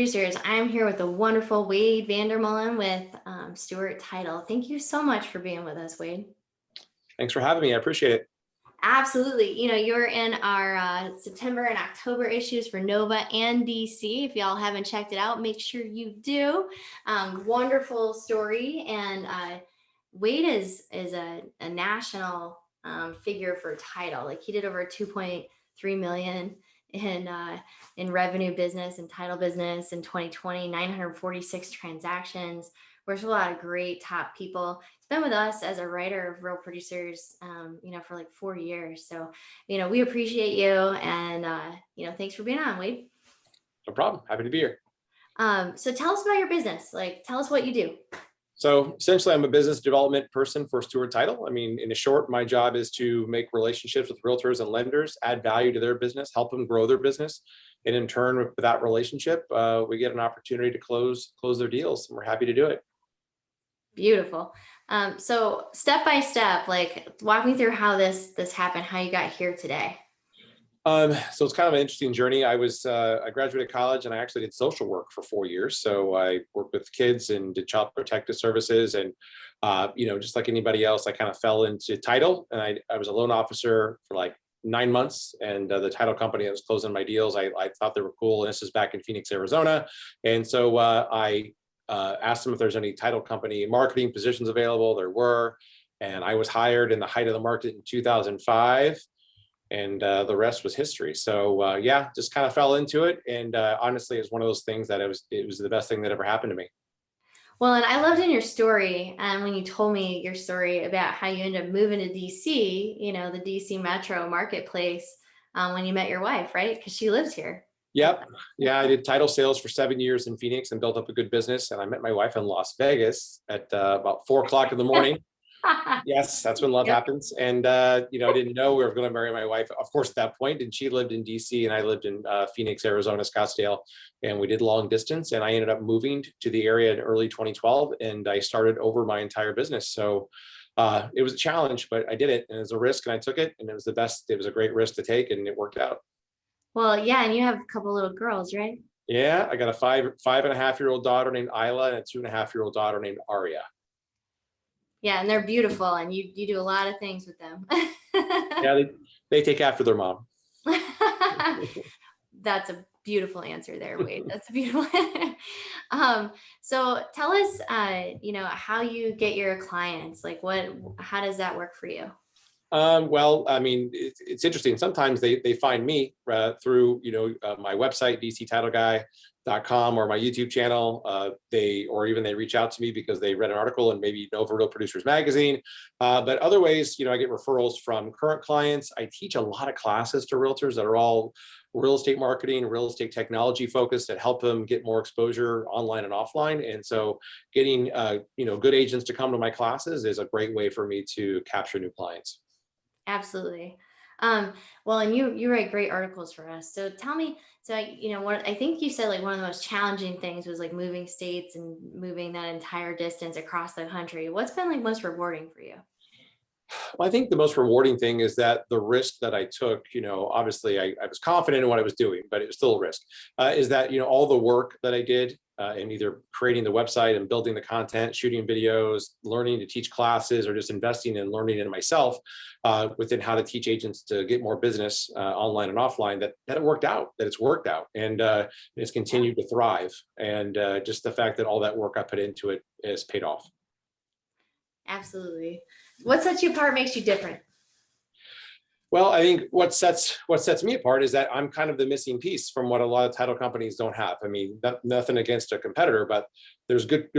Producers. I'm here with the wonderful Wade Vander Molen with Stewart Title. Thank you so much for being with us, Wade. Thanks for having me. I appreciate it. Absolutely. You're in our September and October issues for Nova and DC. If y'all haven't checked it out, make sure you do. Wonderful story. And Wade is a national figure for Title. Like he did over 2.3 million in revenue business and title business in 2020, 946 transactions. Works with a lot of great top people. He's been with us as a writer of Real Producers, for like 4 years. So, we appreciate you, and thanks for being on, Wade. No problem. Happy to be here. So tell us about your business. Tell us what you do. So essentially, I'm a business development person for Stewart Title. I mean, in short, my job is to make relationships with realtors and lenders, add value to their business, help them grow their business. And in turn, with that relationship, we get an opportunity to close their deals. And we're happy to do it. Beautiful. So step by step, walk me through how this happened, how you got here today. So it's kind of an interesting journey. I graduated college and I actually did social work for 4 years. So I worked with kids and did child protective services. And, just like anybody else, I kind of fell into title, and I was a loan officer for like 9 months. And the title company that was closing my deals, I thought they were cool. And this is back in Phoenix, Arizona. And so I asked them if there's any title company marketing positions available. There were, and I was hired in the height of the market in 2005. And the rest was history. So just kind of fell into it. And honestly, it's one of those things that it was the best thing that ever happened to me. Well, and I loved in your story, and when you told me your story about how you ended up moving to DC, the DC metro marketplace, when you met your wife, right? Because she lives here. Yep. Yeah, I did title sales for 7 years in Phoenix and built up a good business. And I met my wife in Las Vegas at about 4 o'clock in the morning. Yes, that's when love happens. And, I didn't know we were going to marry my wife, of course, at that point. And she lived in DC and I lived in Phoenix, Arizona, Scottsdale. And we did long distance. And I ended up moving to the area in early 2012. And I started over my entire business. So it was a challenge, but I did it. And it was a risk and I took it. And it was a great risk to take, and it worked out. Well, yeah. And you have a couple little girls, right? Yeah. I got a 5.5-year-old daughter named Isla and a 2.5-year-old daughter named Aria. Yeah, and they're beautiful, and you do a lot of things with them. Yeah, they take after their mom. That's a beautiful answer there, Wade. That's a beautiful. So tell us, how you get your clients. How does that work for you? Well, I mean, it's interesting. Sometimes they find me through, my website, dctitleguy.com, or my YouTube channel. They reach out to me because they read an article and maybe know for Real Producers Magazine. But other ways, I get referrals from current clients. I teach a lot of classes to realtors that are all real estate marketing, real estate technology focused, that help them get more exposure online and offline. And so getting, good agents to come to my classes is a great way for me to capture new clients. Absolutely. Well, and you write great articles for us. So tell me, what I think you said, one of the most challenging things was moving states and moving that entire distance across the country. What's been most rewarding for you? Well, I think the most rewarding thing is that the risk that I took, obviously I was confident in what I was doing, but it was still a risk, is that, all the work that I did in either creating the website and building the content, shooting videos, learning to teach classes, or just investing in learning in myself within how to teach agents to get more business online and offline, that it worked out, that it's worked out, and it's continued to thrive. And just the fact that all that work I put into it has paid off. Absolutely. What sets you apart, makes you different? Well, I think what sets me apart is that I'm kind of the missing piece from what a lot of title companies don't have. I mean, nothing against a competitor, but there's good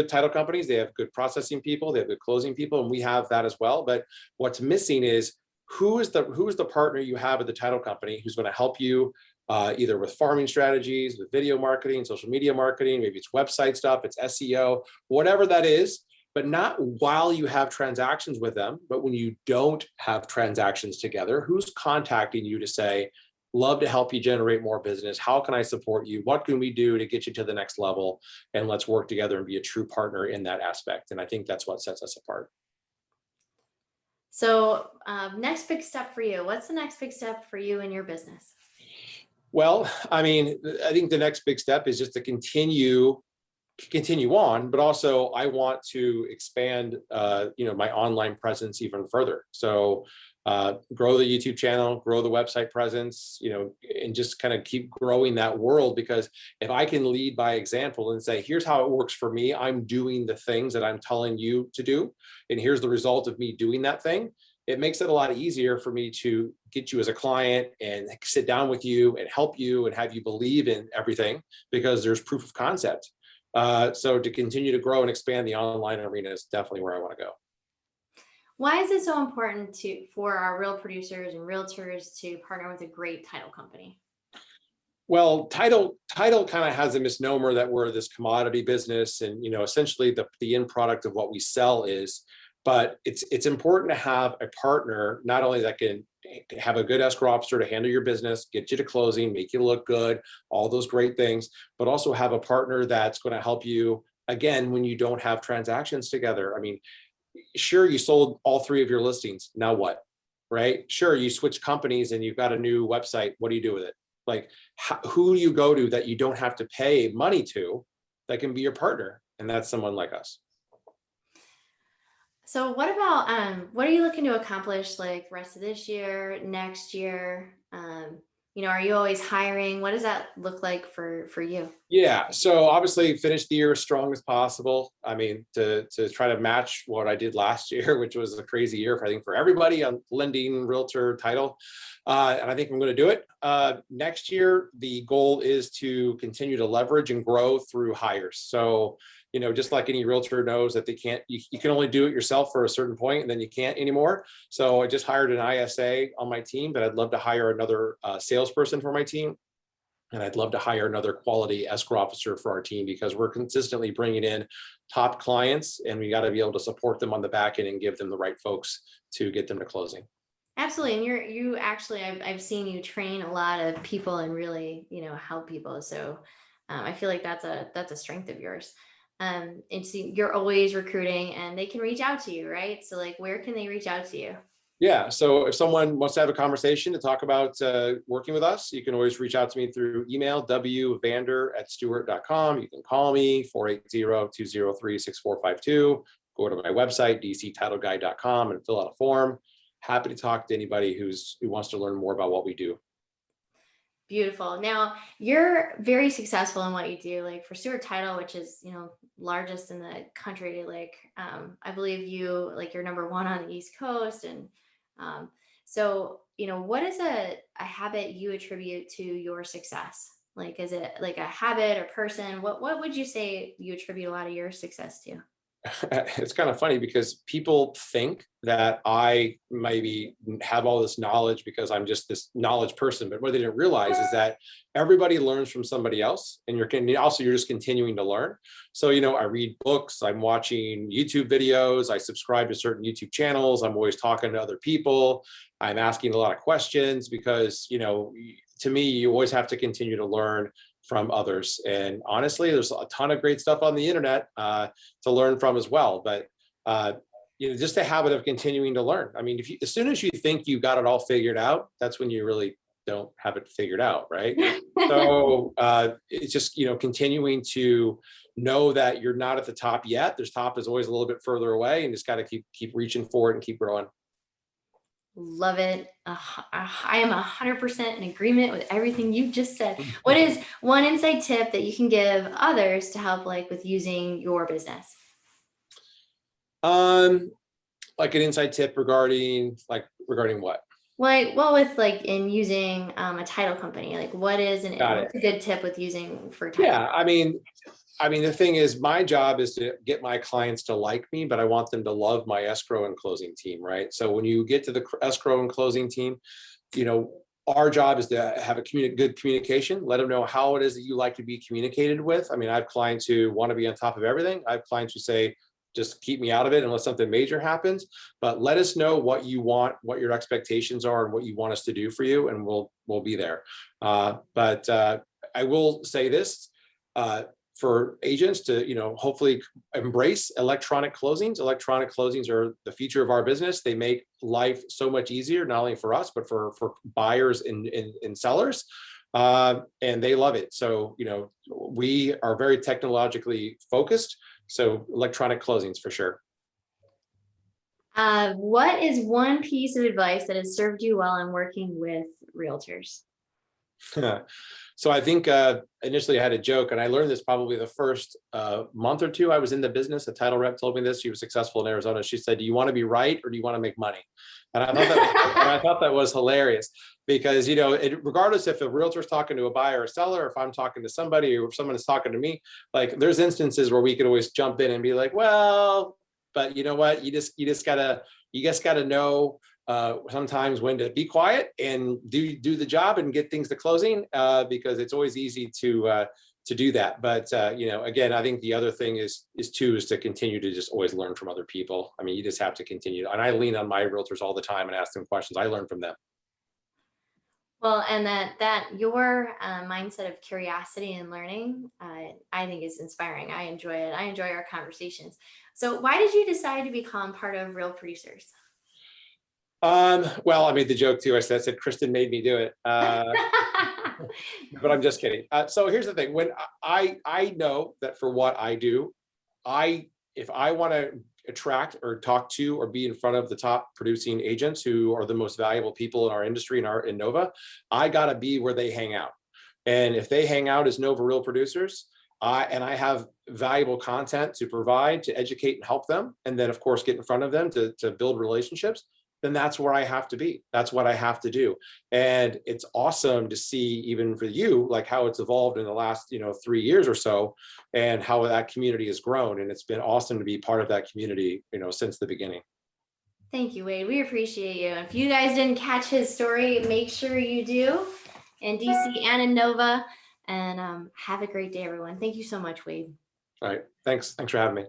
title companies. They have good processing people, they have good closing people, and we have that as well. But what's missing is who is the partner you have at the title company who's going to help you either with farming strategies, with video marketing, social media marketing, maybe it's website stuff, it's SEO, whatever that is. But not while you have transactions with them, but when you don't have transactions together, who's contacting you to say, love to help you generate more business. How can I support you? What can we do to get you to the next level? And let's work together and be a true partner in that aspect. And I think that's what sets us apart. So next big step for you. What's the next big step for you in your business? Well, I mean, I think the next big step is just to continue on, but also I want to expand, my online presence even further. So grow the YouTube channel, grow the website presence, and just kind of keep growing that world. Because if I can lead by example and say, here's how it works for me, I'm doing the things that I'm telling you to do, and here's the result of me doing that thing. It makes it a lot easier for me to get you as a client and sit down with you and help you and have you believe in everything, because there's proof of concept. So to continue to grow and expand the online arena is definitely where I want to go. Why is it so important for our real producers and realtors to partner with a great title company? Well, title kind of has a misnomer that we're this commodity business, and essentially the end product of what we sell is. But it's important to have a partner not only that can have a good escrow officer to handle your business, get you to closing, make you look good, all those great things, but also have a partner that's going to help you again when you don't have transactions together. I mean, sure, you sold all three of your listings. Now what? Right? Sure, you switch companies and you've got a new website. What do you do with it? Like, who do you go to that you don't have to pay money to that can be your partner? And that's someone like us. So what about what are you looking to accomplish like the rest of this year, next year? Are you always hiring? What does that look like for you? Yeah, so obviously finish the year as strong as possible. I mean, to try to match what I did last year, which was a crazy year, I think, for everybody on lending, realtor, title. And I think I'm going to do it. Next year, the goal is to continue to leverage and grow through hires. So, just like any realtor knows that you can only do it yourself for a certain point, and then you can't anymore. So I just hired an ISA on my team, but I'd love to hire another salesperson for my team. And I'd love to hire another quality escrow officer for our team, because we're consistently bringing in top clients, and we got to be able to support them on the back end and give them the right folks to get them to closing. Absolutely. And you actually, I've seen you train a lot of people and really, help people. So I feel like that's a strength of yours. And so you're always recruiting and they can reach out to you, right? So like, where can they reach out to you? Yeah, so if someone wants to have a conversation to talk about working with us, you can always reach out to me through email, wvander@stewart.com. You can call me, 480-203-6452. Go to my website, dctitleguide.com, and fill out a form. Happy to talk to anybody who wants to learn more about what we do. Beautiful. Now you're very successful in what you do, like for Stewart Title, which is, largest in the country. Like, I believe you're number one on the East Coast. And so, what is a habit you attribute to your success? Like, is it like a habit or person? What would you say you attribute a lot of your success to? It's kind of funny because people think that I maybe have all this knowledge because I'm just this knowledge person, but what they didn't realize is that everybody learns from somebody else, and you're just continuing to learn. So, I read books, I'm watching YouTube videos, I subscribe to certain YouTube channels, I'm always talking to other people, I'm asking a lot of questions because, to me, you always have to continue to learn from others. And honestly, there's a ton of great stuff on the internet to learn from as well. But just a habit of continuing to learn. I mean, as soon as you think you got it all figured out, that's when you really don't have it figured out, right? So it's just continuing to know that you're not at the top yet. There's top is always a little bit further away, and just got to keep reaching for it and keep growing. Love it. I am 100% in agreement with everything you just said. What is one insight tip that you can give others to help like with using your business? Like an inside tip regarding what? Well, with like in using a title company, like what's a good tip with using for title? Yeah, I mean, the thing is, my job is to get my clients to like me, but I want them to love my escrow and closing team, right? So when you get to the escrow and closing team, our job is to have good communication, let them know how it is that you like to be communicated with. I mean, I have clients who want to be on top of everything. I have clients who say, just keep me out of it unless something major happens, but let us know what you want, what your expectations are, and what you want us to do for you, and we'll be there. But I will say this, for agents to, hopefully embrace electronic closings. Electronic closings are the future of our business. They make life so much easier, not only for us, but for buyers and sellers. and they love it. So, we are very technologically focused. So electronic closings for sure. What is one piece of advice that has served you well in working with realtors? So I think initially I had a joke, and I learned this probably the first month or two I was in the business. A title rep told me this. She was successful in Arizona. She said, "Do you want to be right or do you want to make money?" And I thought that was hilarious because regardless if a realtor is talking to a buyer or seller, or if I'm talking to somebody or if someone is talking to me, like there's instances where we could always jump in and be like, "Well, but you know what? You just gotta know." Sometimes when to be quiet and do the job and get things to closing, because it's always easy to do that. But again, I think the other thing is to continue to just always learn from other people. I mean, you just have to continue. And I lean on my realtors all the time and ask them questions. I learn from them. Well, and that your mindset of curiosity and learning, I think is inspiring. I enjoy it. I enjoy our conversations. So why did you decide to become part of Real Producers? Well, I made the joke too. I said Kristen made me do it. But I'm just kidding. So here's the thing. When I know that for what I do, if I want to attract or talk to or be in front of the top producing agents who are the most valuable people in our industry in Nova, I got to be where they hang out. And if they hang out as Nova Real Producers, I have valuable content to provide to educate and help them, and then of course get in front of them to build relationships, then that's where I have to be. That's what I have to do. And it's awesome to see, even for you, like how it's evolved in the last 3 years or so, and how that community has grown. And it's been awesome to be part of that community since the beginning. Thank you, Wade. We appreciate you. If you guys didn't catch his story, make sure you do in DC and in Nova. And have a great day, everyone. Thank you so much, Wade. All right, thanks for having me.